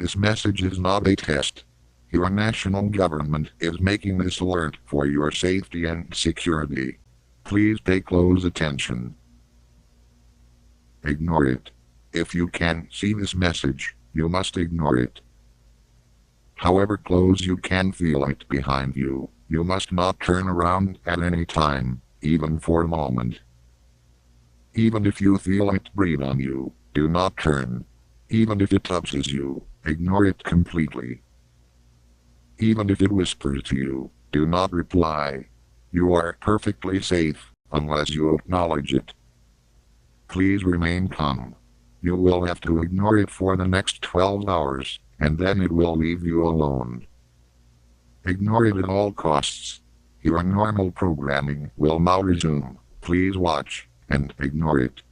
This message is not a test. Your national government is making this alert for your safety and security. Please pay close attention. Ignore it. If you can see this message, you must ignore it. However close you can feel it behind you, you must not turn around at any time, even for a moment. Even if you feel it breathe on you, do not turn. Even if it touches you, ignore it completely. Even if it whispers to you, do not reply. You are perfectly safe, unless you acknowledge it. Please remain calm. You will have to ignore it for the next 12 hours, and then it will leave you alone. Ignore it at all costs. Your normal programming will now resume. Please watch and ignore it.